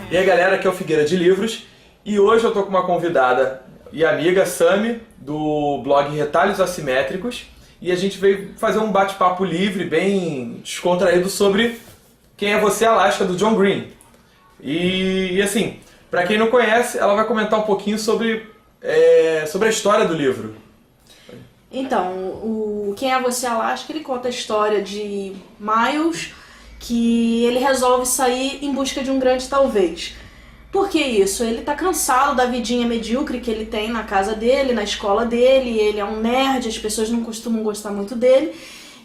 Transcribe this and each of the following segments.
E aí galera, aqui é o Figueira de Livros e hoje eu tô com uma convidada e amiga, Sami, do blog Retalhos Assimétricos, e a gente veio fazer um bate-papo livre, bem descontraído sobre Quem é Você, Alaska, do John Green. E assim, pra quem não conhece, ela vai comentar um pouquinho sobre a história do livro. Então, o Quem é Você, Alaska, ele conta a história de Miles, que ele resolve sair em busca de um grande talvez. Por que isso? Ele tá cansado da vidinha medíocre que ele tem na casa dele, na escola dele, ele é um nerd, as pessoas não costumam gostar muito dele,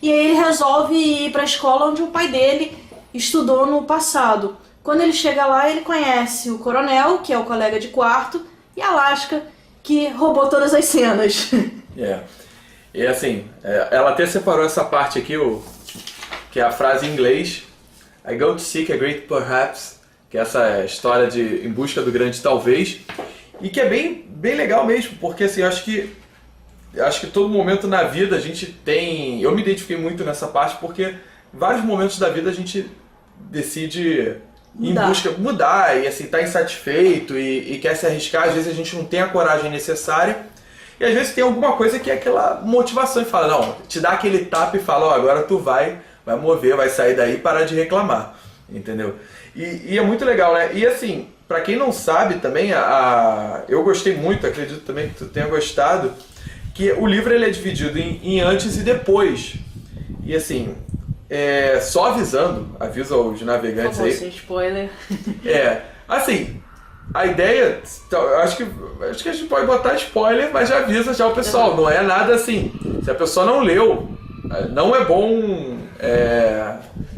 e aí ele resolve ir para a escola onde o pai dele estudou no passado. Quando ele chega lá, ele conhece o coronel, que é o colega de quarto, e a Alaska, que roubou todas as cenas. E assim, ela até separou essa parte aqui, que é a frase em inglês, I go to seek a great perhaps, que é essa história de em busca do grande talvez, e que é bem legal mesmo, porque assim, eu acho que todo momento na vida a gente tem, eu me identifiquei muito nessa parte, porque vários momentos da vida a gente decide mudar e assim, tá insatisfeito e quer se arriscar, às vezes a gente não tem a coragem necessária, e às vezes tem alguma coisa que é aquela motivação e fala, não, te dá aquele tapa e fala, ó, agora tu vai mover, vai sair daí e parar de reclamar, entendeu? E é muito legal, né? E assim, pra quem não sabe também, eu gostei muito, acredito também que tu tenha gostado, que o livro ele é dividido em antes e depois. E assim, só avisando, avisa aos navegantes aí. Sem spoiler. Assim, a ideia, acho que a gente pode botar spoiler, mas já avisa já o pessoal, não é nada assim, se a pessoa não leu, não é bom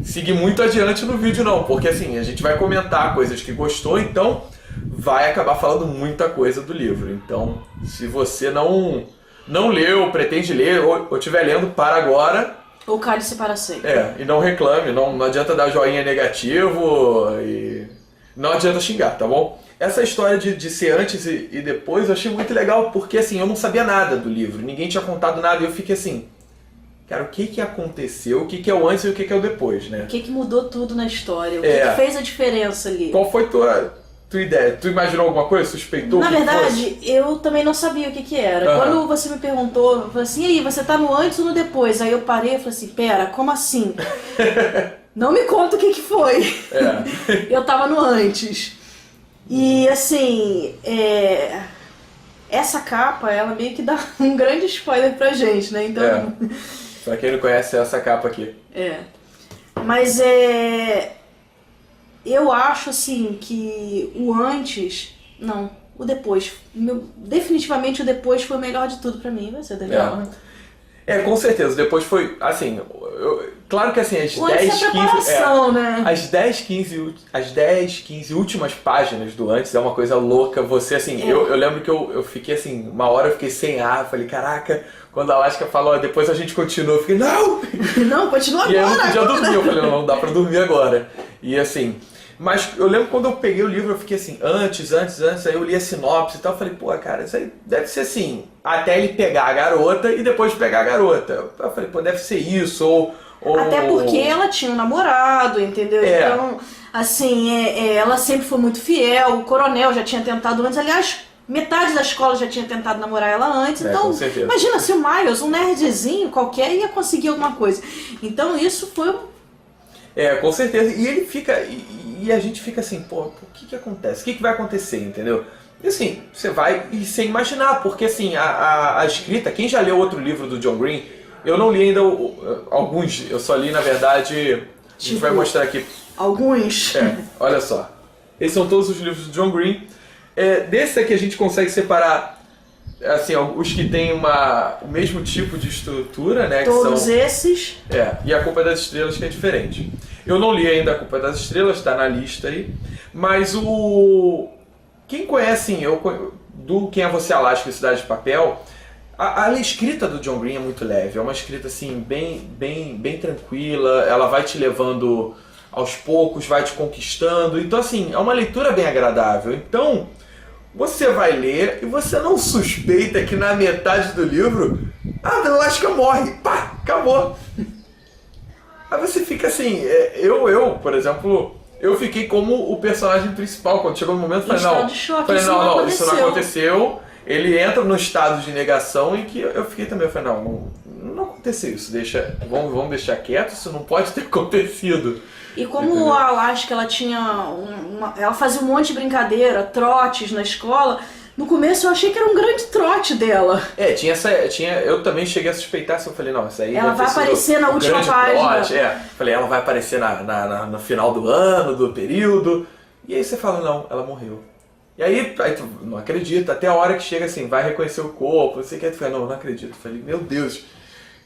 seguir muito adiante no vídeo não, porque assim, a gente vai comentar coisas que gostou, então vai acabar falando muita coisa do livro. Então, se você não leu, pretende ler, ou estiver lendo, para agora. Ou cale-se para sempre. E não reclame, não adianta dar joinha negativo e não adianta xingar, tá bom? Essa história de ser antes e depois eu achei muito legal, porque assim, eu não sabia nada do livro, ninguém tinha contado nada, e eu fiquei assim, cara, o que aconteceu, o que é o antes e o que é o depois, né? O que mudou tudo na história, o que fez a diferença ali. Qual foi tua ideia? Tu imaginou alguma coisa? Suspeitou? Na verdade, eu também não sabia o que era. Quando você me perguntou, eu falei assim, e aí, você tá no antes ou no depois? Aí eu parei e falei assim, pera, como assim? Não me conta o que foi. Eu tava no antes. E assim, essa capa, ela meio que dá um grande spoiler pra gente, né? Então... Pra quem não conhece, essa capa aqui. Mas eu acho assim que o antes... Não, o depois. Definitivamente o depois foi o melhor de tudo pra mim. Vai ser legal, né? Com certeza. Depois foi, assim... claro que assim, as 10, 15 últimas páginas do antes é uma coisa louca. Você, assim... Eu lembro que eu fiquei assim... Uma hora eu fiquei sem ar. Falei, caraca... Quando a Alaska falou, depois a gente continua, eu fiquei, não! Não, continua agora! E aí eu não podia dormir, eu falei, não dá pra dormir agora. E assim, mas eu lembro quando eu peguei o livro, eu fiquei assim, antes, aí eu li a sinopse e tal, eu falei, pô, cara, isso aí deve ser assim, até ele pegar a garota e depois pegar a garota. Eu falei, pô, deve ser isso, ou... Até porque ela tinha um namorado, entendeu? Então, assim, ela sempre foi muito fiel, o coronel já tinha tentado antes, aliás... Metade da escola já tinha tentado namorar ela antes, então imagina se o Miles, um nerdzinho qualquer, ia conseguir alguma coisa. Então isso foi... com certeza, e ele fica, e a gente fica assim, pô, o que acontece? O que vai acontecer, entendeu? E assim, você vai sem imaginar, porque assim, a escrita, quem já leu outro livro do John Green, eu não li ainda alguns, eu só li na verdade, a gente vai mostrar aqui. Alguns? Olha só, esses são todos os livros do John Green. Desse aqui a gente consegue separar assim, os que têm o mesmo tipo de estrutura, né? Todos esses. E a Culpa das Estrelas que é diferente. Eu não li ainda a Culpa das Estrelas, está na lista aí. Mas quem conhece do Quem é Você, Alaska, Cidade de Papel, a escrita do John Green é muito leve. É uma escrita assim, bem tranquila. Ela vai te levando aos poucos, vai te conquistando. Então assim, é uma leitura bem agradável. Então... você vai ler e você não suspeita que na metade do livro A Alaska morre, pá, acabou. Aí você fica assim, por exemplo, eu fiquei como o personagem principal. Quando chegou no momento, eu falei, não, isso não aconteceu. Ele entra no estado de negação em que eu fiquei também, eu falei, não aconteceu isso, vamos deixar quieto, isso não pode ter acontecido. E como a Alaska, ela tinha ela fazia um monte de brincadeira, trotes na escola, no começo eu achei que era um grande trote dela. Eu também cheguei a suspeitar, eu falei, não, isso aí ela vai aparecer na última página. Trote, falei, ela vai aparecer no final do ano, do período, e aí você fala, não, ela morreu. E aí tu não acredita, até a hora que chega assim, vai reconhecer o corpo, você quer, tu fala, não acredito. Eu falei, meu Deus,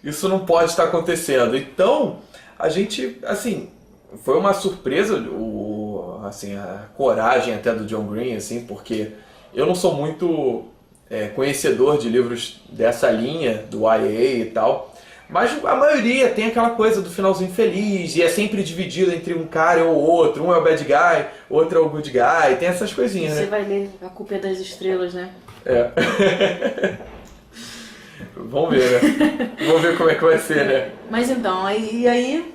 isso não pode estar acontecendo. Então, a gente, assim, foi uma surpresa, a coragem até do John Green, assim, porque eu não sou muito conhecedor de livros dessa linha, do YA e tal, mas a maioria tem aquela coisa do finalzinho feliz, e é sempre dividido entre um cara ou outro, um é o bad guy, outro é o good guy, tem essas coisinhas, né? Você vai ler A Culpa é das Estrelas, né? Vamos ver, né? Vamos ver como é que vai ser, né? Mas então, e aí...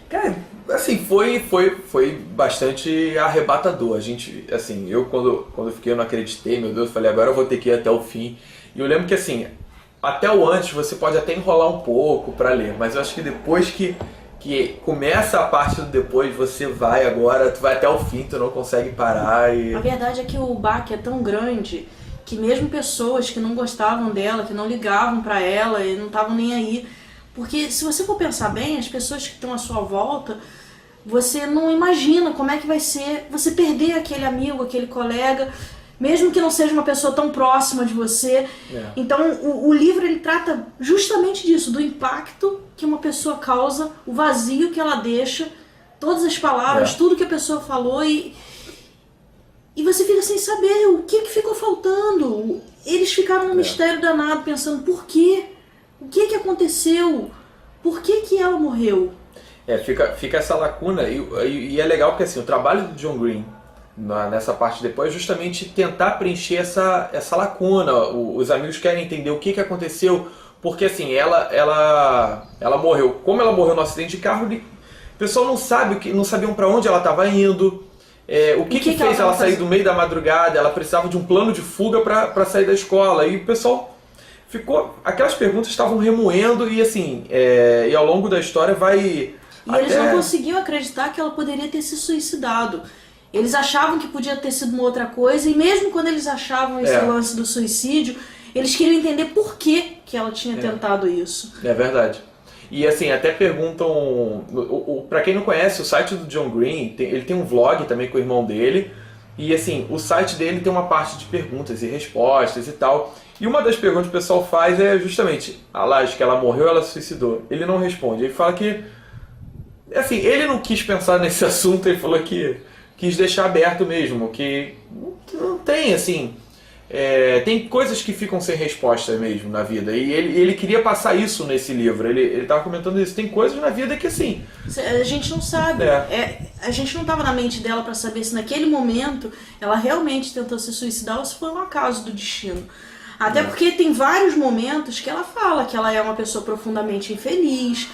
Cara, assim, foi bastante arrebatador. A gente, assim, eu quando eu fiquei, eu não acreditei, meu Deus, eu falei, agora eu vou ter que ir até o fim. E eu lembro que, assim, até o antes você pode até enrolar um pouco pra ler, mas eu acho que depois que começa a parte do depois, você vai agora, tu vai até o fim, tu não consegue parar e... A verdade é que o baque é tão grande que mesmo pessoas que não gostavam dela, que não ligavam pra ela e não estavam nem aí... Porque se você for pensar bem, as pessoas que estão à sua volta, você não imagina como é que vai ser você perder aquele amigo, aquele colega, mesmo que não seja uma pessoa tão próxima de você. Então o livro ele trata justamente disso, do impacto que uma pessoa causa, o vazio que ela deixa, todas as palavras, tudo que a pessoa falou e você fica sem saber o que ficou faltando. Eles ficaram num mistério danado pensando por quê? O que aconteceu? Por que ela morreu? Fica essa lacuna e é legal porque assim, o trabalho do John Green nessa parte depois é justamente tentar preencher essa lacuna. Os amigos querem entender o que aconteceu, porque assim, ela morreu. Como ela morreu no acidente de carro, o pessoal não sabiam para onde ela estava indo. O que fez ela sair do meio da madrugada? Ela precisava de um plano de fuga para sair da escola. E o pessoal... aquelas perguntas estavam remoendo e assim, e ao longo da história vai... eles não conseguiam acreditar que ela poderia ter se suicidado. Eles achavam que podia ter sido uma outra coisa e mesmo quando eles achavam esse lance do suicídio, eles queriam entender por que ela tinha tentado isso. É verdade. E assim, até perguntam... Pra quem não conhece, o site do John Green, ele tem um vlog também com o irmão dele. E assim, o site dele tem uma parte de perguntas e respostas e tal. E uma das perguntas que o pessoal faz é justamente, que ela morreu, ela se suicidou. Ele não responde, ele fala que... Assim, ele não quis pensar nesse assunto, ele falou que quis deixar aberto mesmo, que não tem, assim... tem coisas que ficam sem resposta mesmo na vida. E ele queria passar isso nesse livro, ele estava comentando isso. Tem coisas na vida que, assim... A gente não sabe. A gente não estava na mente dela para saber se naquele momento ela realmente tentou se suicidar ou se foi um acaso do destino. Até porque tem vários momentos que ela fala que ela é uma pessoa profundamente infeliz.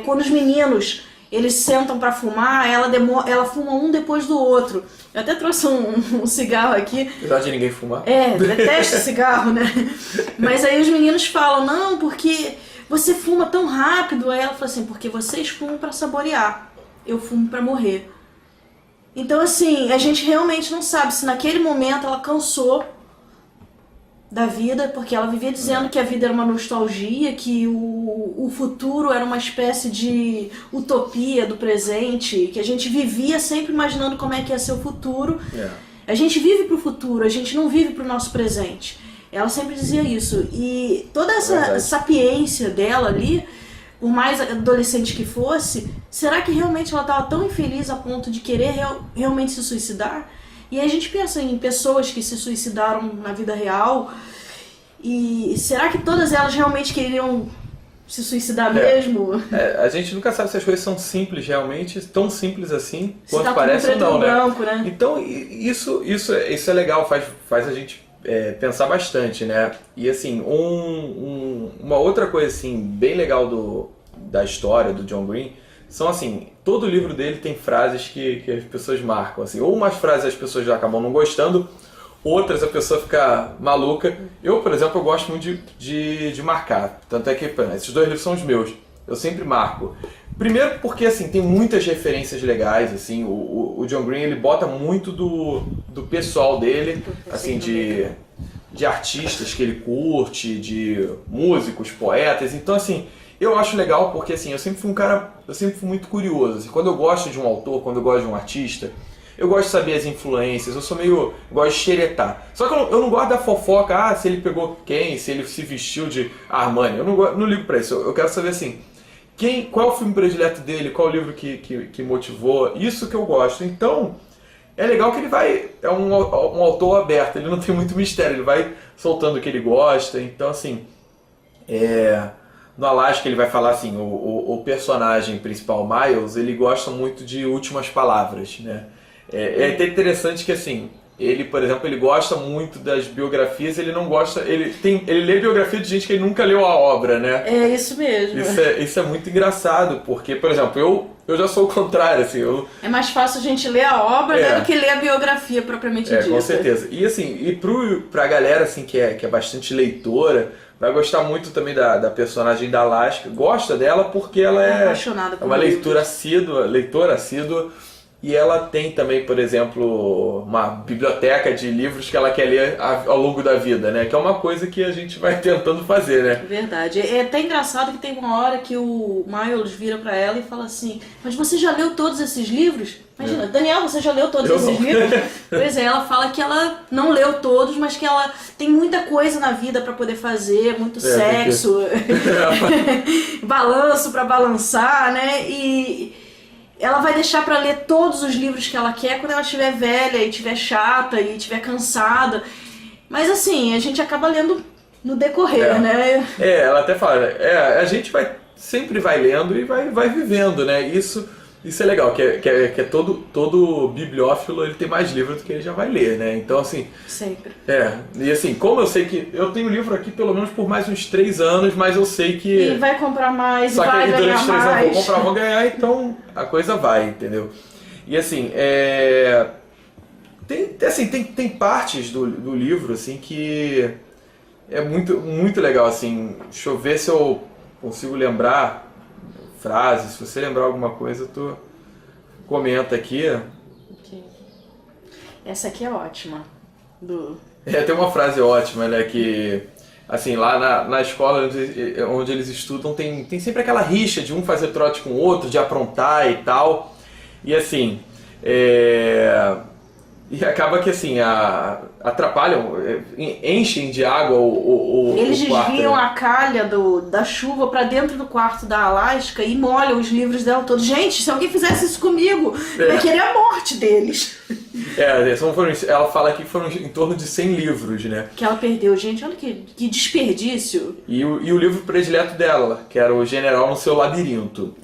Quando os meninos eles sentam para fumar, ela fuma um depois do outro. Eu até trouxe um cigarro aqui. Apesar de ninguém fumar. Detesto cigarro, né? Mas aí os meninos falam, não, porque você fuma tão rápido. Aí ela fala assim, porque vocês fumam para saborear. Eu fumo para morrer. Então assim, a gente realmente não sabe se naquele momento ela cansou da vida, porque ela vivia dizendo que a vida era uma nostalgia, que o futuro era uma espécie de utopia do presente, que a gente vivia sempre imaginando como é que ia ser o futuro. A gente vive pro futuro, a gente não vive pro nosso presente. Ela sempre dizia isso. E toda essa sapiência dela ali, por mais adolescente que fosse, será que realmente ela estava tão infeliz a ponto de querer realmente se suicidar? E aí a gente pensa em pessoas que se suicidaram na vida real, e será que todas elas realmente queriam se suicidar mesmo? A gente nunca sabe se as coisas são simples realmente, tão simples assim, se quanto tá parece ou não, né? Branco, né? Então isso é legal, faz a gente pensar bastante, né? E assim, uma outra coisa assim, bem legal da história do John Green são assim, todo livro dele tem frases que as pessoas marcam, assim, ou umas frases as pessoas já acabam não gostando, outras a pessoa fica maluca. Eu, por exemplo, eu gosto muito de marcar, tanto é que esses 2 livros são os meus, eu sempre marco. Primeiro porque assim, tem muitas referências legais, assim, o John Green ele bota muito do pessoal dele, assim, de artistas que ele curte, de músicos, poetas, então assim, eu acho legal porque assim, eu sempre fui muito curioso, assim, quando eu gosto de um autor, quando eu gosto de um artista, eu gosto de saber as influências, eu sou meio, gosto de xeretar. Só que eu não gosto da fofoca, se ele pegou quem, se ele se vestiu de Armani, eu não ligo pra isso, eu quero saber assim, qual é o filme predileto dele, qual é o livro que motivou, isso que eu gosto. Então, é legal que ele é um autor aberto, ele não tem muito mistério, ele vai soltando o que ele gosta, então assim, no Alaska ele vai falar assim, o personagem principal, Miles, ele gosta muito de últimas palavras, né? É até interessante que assim, ele, por exemplo, ele gosta muito das biografias, ele não gosta, ele lê biografia de gente que ele nunca leu a obra, né? É isso mesmo. Isso é muito engraçado, porque, por exemplo, eu já sou o contrário, assim, é mais fácil a gente ler a obra, né, do que ler a biografia propriamente dita. Com certeza. E assim, pra galera assim, que é bastante leitora, vai gostar muito também da personagem da Alaska, gosta dela porque ela apaixonada por uma leitura leitora assídua, e ela tem também, por exemplo, uma biblioteca de livros que ela quer ler ao longo da vida, né? Que é uma coisa que a gente vai tentando fazer, né? Verdade. É até engraçado que tem uma hora que o Miles vira pra ela e fala assim, mas você já leu todos esses livros? Imagina, Daniel, você já leu todos esses livros? Pois é, ela fala que ela não leu todos, mas que ela tem muita coisa na vida pra poder fazer, muito sexo, balanço pra balançar, né? E ela vai deixar pra ler todos os livros que ela quer quando ela estiver velha e estiver chata e estiver cansada. Mas assim, a gente acaba lendo no decorrer, né? Ela até fala, a gente sempre vai lendo e vai vivendo, né? Isso é legal, que é todo bibliófilo, ele tem mais livro do que ele já vai ler, né? Então assim... Sempre. E assim, como eu sei que... Eu tenho livro aqui pelo menos por mais uns 3 anos, mas eu sei que... E vai comprar mais, só vai que ganhar durante 3 mais. anos vou comprar, vou ganhar, então a coisa vai, entendeu? E assim, tem partes do livro, assim, que é muito, muito legal, assim. Deixa eu ver se eu consigo lembrar frases. Se você lembrar alguma coisa, tu comenta aqui. Okay. Essa aqui é ótima. Tem uma frase ótima, né, que... Assim, lá na escola onde eles estudam, tem sempre aquela rixa de um fazer trote com o outro, de aprontar e tal. E assim, e acaba que assim, atrapalham, enchem de água o Eles quarto, desviam né? a calha da chuva pra dentro do quarto da Alaska e molham os livros dela todos. Gente, se alguém fizesse isso comigo, eu ia querer a morte deles. Ela fala que foram em torno de 100 livros, né? Que ela perdeu. Gente, olha que desperdício. E o livro predileto dela, que era O General no Seu Labirinto.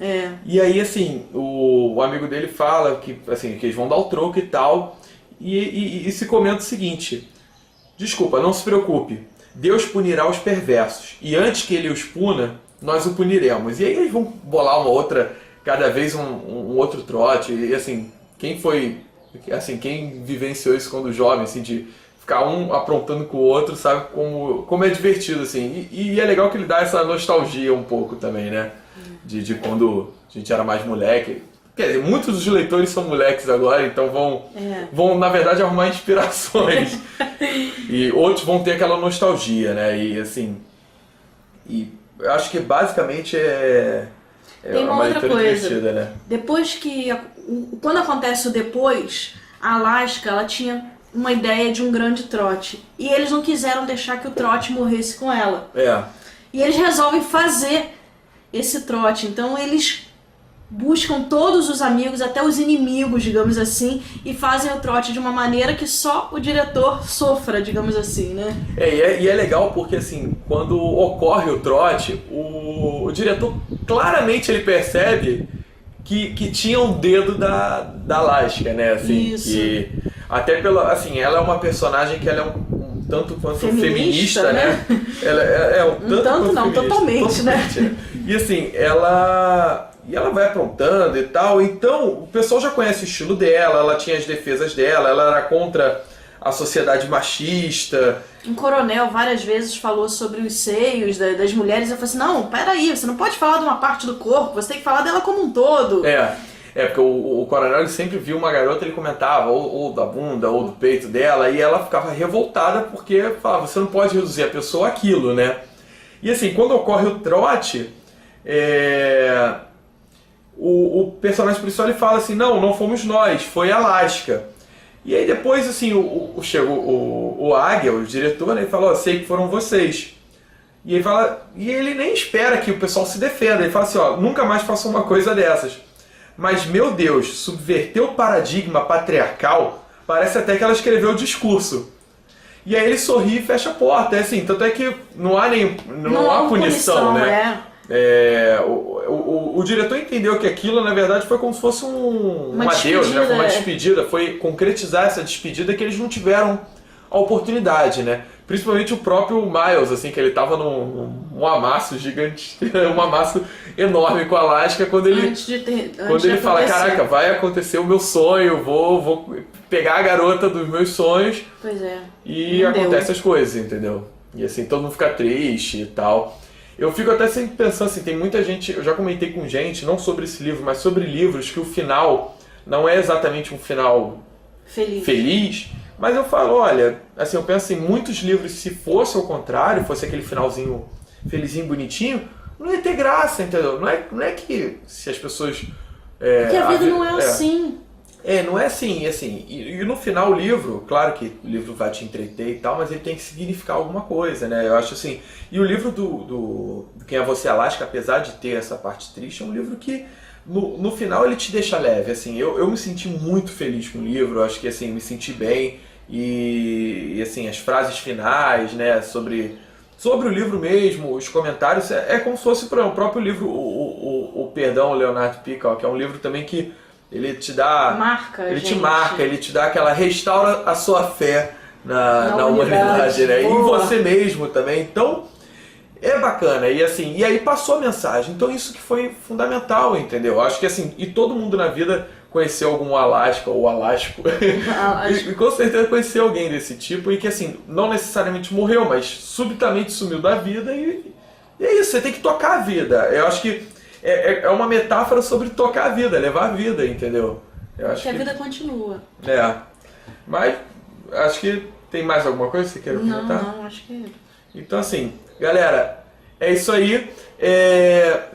E aí, assim, o amigo dele fala que eles vão dar o troco e tal, e se comenta o seguinte: desculpa, não se preocupe, Deus punirá os perversos, e antes que ele os puna, nós o puniremos. E aí eles vão bolar uma outra, cada vez um outro trote, e assim, quem vivenciou isso quando jovem, assim, de ficar um aprontando com o outro, sabe como é divertido, assim. E é legal que ele dá essa nostalgia um pouco também, né? De quando a gente era mais moleque. Quer dizer, muitos dos leitores são moleques agora, então vão na verdade, arrumar inspirações. E outros vão ter aquela nostalgia, né? E assim... E eu acho que basicamente tem uma outra coisa, né? Depois quando acontece o depois, a Alaska, ela tinha uma ideia de um grande trote. E eles não quiseram deixar que o trote morresse com ela. E eles resolvem fazer esse trote. Então eles buscam todos os amigos, até os inimigos, digamos assim, e fazem o trote de uma maneira que só o diretor sofra, digamos assim, né? E é legal porque, assim, quando ocorre o trote, o diretor claramente ele percebe que tinha um dedo da Alaska, né? Assim, isso. Que, até ela é uma personagem que ela é um tanto quanto Feminista, né? Ela é um tanto quanto não, feminista, totalmente, né? E assim, ela vai aprontando e tal, então o pessoal já conhece o estilo dela, ela tinha as defesas dela, ela era contra a sociedade machista. Um coronel várias vezes falou sobre os seios das mulheres. Eu falei assim, não, peraí, você não pode falar de uma parte do corpo, você tem que falar dela como um todo. Porque o coronel ele sempre viu uma garota, ele comentava ou da bunda ou do peito dela, e ela ficava revoltada porque falava, você não pode reduzir a pessoa àquilo, né? E assim, quando ocorre o trote, o personagem principal ele fala assim, não fomos nós, foi a Alaska. E aí depois, assim, chega o Águia, o diretor, né, ele fala, sei que foram vocês. E ele fala, e ele nem espera que o pessoal se defenda, ele fala assim, nunca mais faça uma coisa dessas. Mas, meu Deus, subverter o paradigma patriarcal, parece até que ela escreveu o discurso. E aí ele sorri e fecha a porta, assim, tanto é que não há punição, né? O diretor entendeu que aquilo, na verdade, foi como se fosse um adeus, né? Foi uma despedida, foi concretizar essa despedida que eles não tiveram a oportunidade, né? Principalmente o próprio Miles, assim, que ele tava num amasso gigante, um amasso enorme com a Alaska, quando ele fala, caraca, vai acontecer o meu sonho, vou pegar a garota dos meus sonhos. Pois é. E acontece as coisas, entendeu? E assim, todo mundo fica triste e tal. Eu fico até sempre pensando assim, tem muita gente, eu já comentei com gente, não sobre esse livro, mas sobre livros, que o final não é exatamente um final feliz, mas eu falo, olha, assim, eu penso em muitos livros, se fosse ao contrário, fosse aquele finalzinho felizinho, bonitinho, não ia ter graça, entendeu? Não é que se as pessoas... Porque a vida não é assim. Não é assim, e no final o livro, claro que o livro vai te entreter e tal, mas ele tem que significar alguma coisa, né? Eu acho assim, e o livro do Quem é Você, Alaska, apesar de ter essa parte triste, é um livro que no final ele te deixa leve, assim, eu me senti muito feliz com o livro, eu acho que assim, me senti bem, e assim, as frases finais, né, sobre o livro mesmo, os comentários, é como se fosse o próprio livro, o Perdão, o Leonardo Pica, que é um livro também que ele te dá... ele te dá aquela... restaura a sua fé na humanidade, né? E em você mesmo também. Então, é bacana. E assim, e aí passou a mensagem. Então isso que foi fundamental, entendeu? Acho que assim, e todo mundo na vida conheceu algum Alaska ou Alasco. E com certeza conheceu alguém desse tipo e que assim, não necessariamente morreu, mas subitamente sumiu da vida e é isso, você tem que tocar a vida. Eu acho que é uma metáfora sobre tocar a vida, levar a vida, entendeu? Eu acho que a vida continua. Mas acho que tem mais alguma coisa que você queira comentar? Não, acho que... Então assim, galera, é isso aí.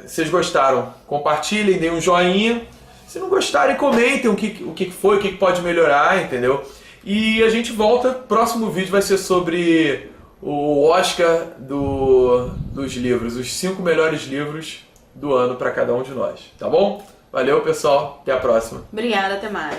Vocês gostaram? Compartilhem, deem um joinha. Se não gostarem, comentem o que foi, o que pode melhorar, entendeu? E a gente volta, próximo vídeo vai ser sobre o Oscar dos livros, os 5 melhores livros do ano para cada um de nós, tá bom? Valeu, pessoal, até a próxima. Obrigada, até mais.